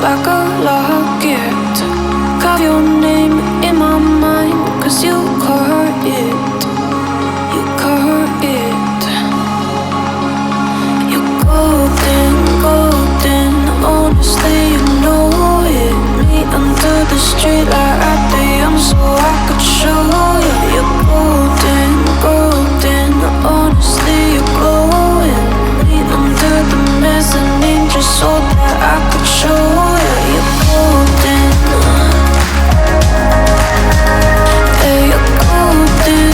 like a locket. Carve your name in my mind, 'cause you caught it. You caught it. You're golden, golden. Honestly, you know it. Meet under the street light at the so I could show you. You're golden, golden. Honestly, you're glowing. Meet under the mezzanine just so that I could show you. You're golden. Yeah, you're golden.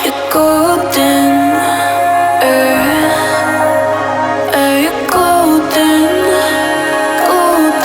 You're golden. Yeah, you're golden. Golden.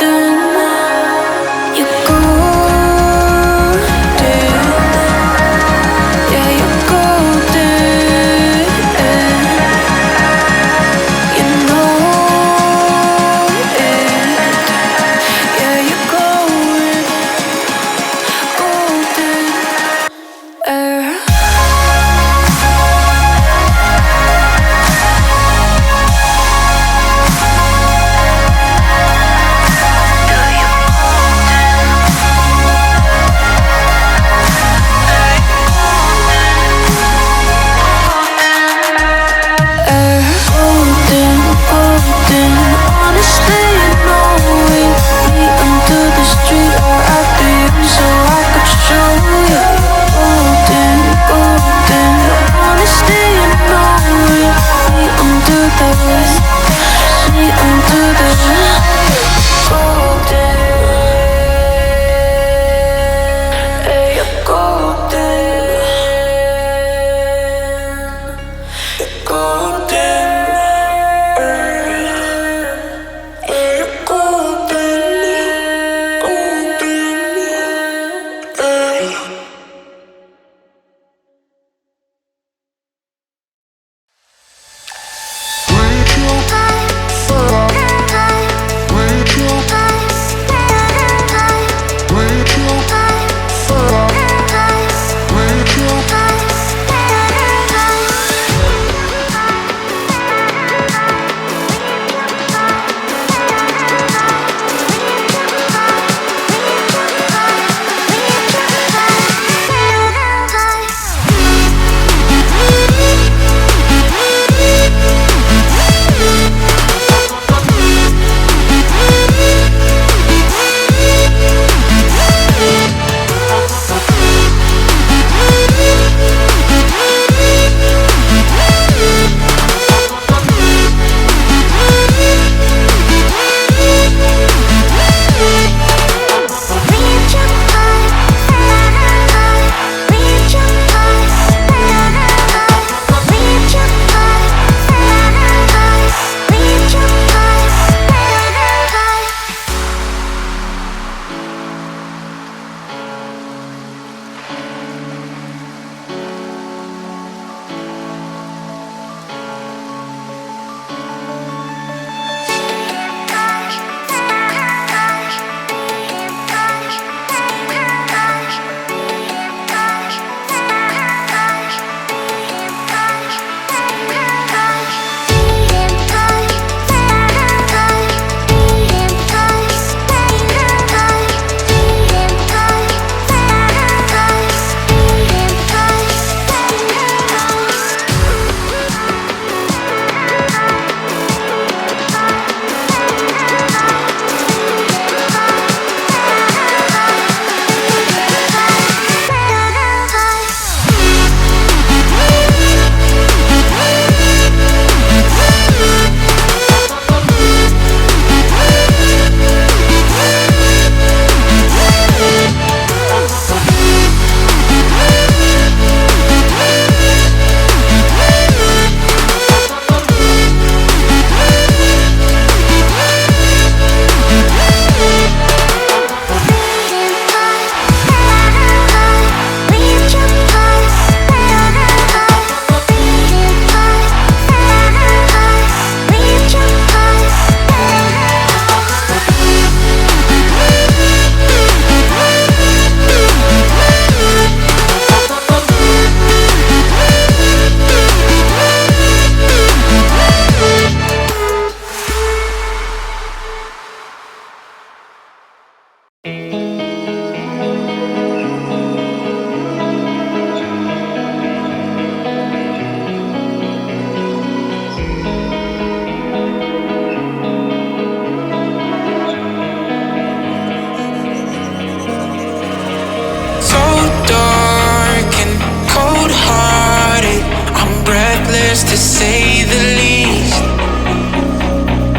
say the least.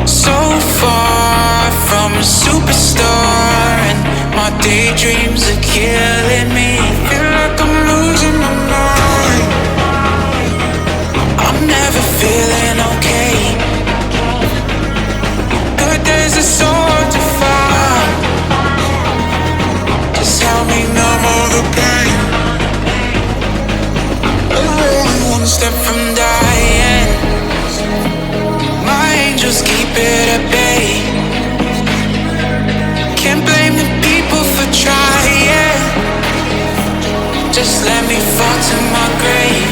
So far from a superstar, and my daydreams are killing me. Feel like I'm losing my mind. I'm never feeling okay. Good days are so hard to find. Just help me numb all the pain. I'm only one step from dying. My angels keep it at bay. Can't blame the people for trying. Just let me fall to my grave.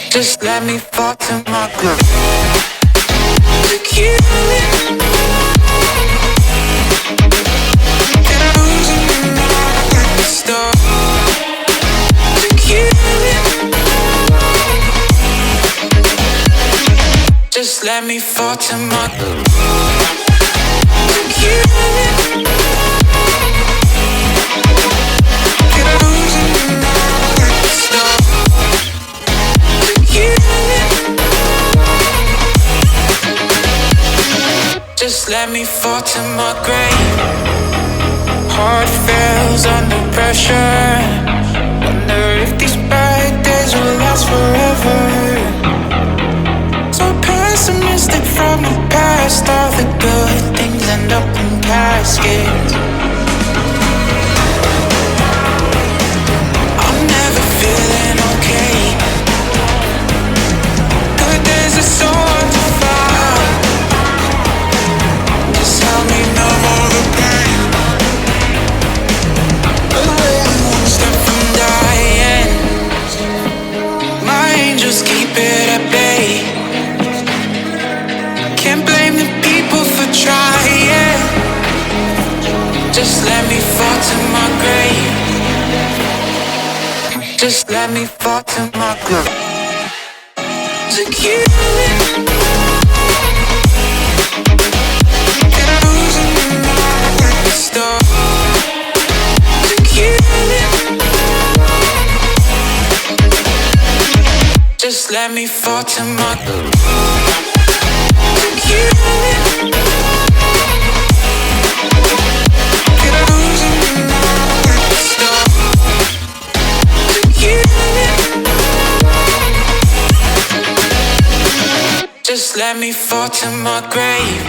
Just let me fall to my grave. To kill it. Can I lose in the night? Stop. To kill it. Just let me fall to my grave. To kill it. Can I lose in the night? Stop. To kill it. Just let me fall to my grave. Heart fails under pressure. Wonder if these bad days will last forever. So pessimistic from the past. All the good things end up in caskets. I'm never feeling okay. Good days are so hard to find. Just help me numb all the pain. I'm only one step from dying. My angels keep it at bay. Can't blame the people for trying. Just let me fall to my grave. Just let me fall to my grave. To kill it. Can I lose in the night? Stop. To kill it. Just let me fall to my grave. To kill it. Can I lose in the night? Stop. To kill it. Just let me fall to my grave.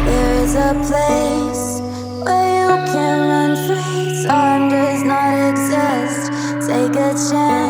There's a place where you can run free. Time does not exist. Take a chance.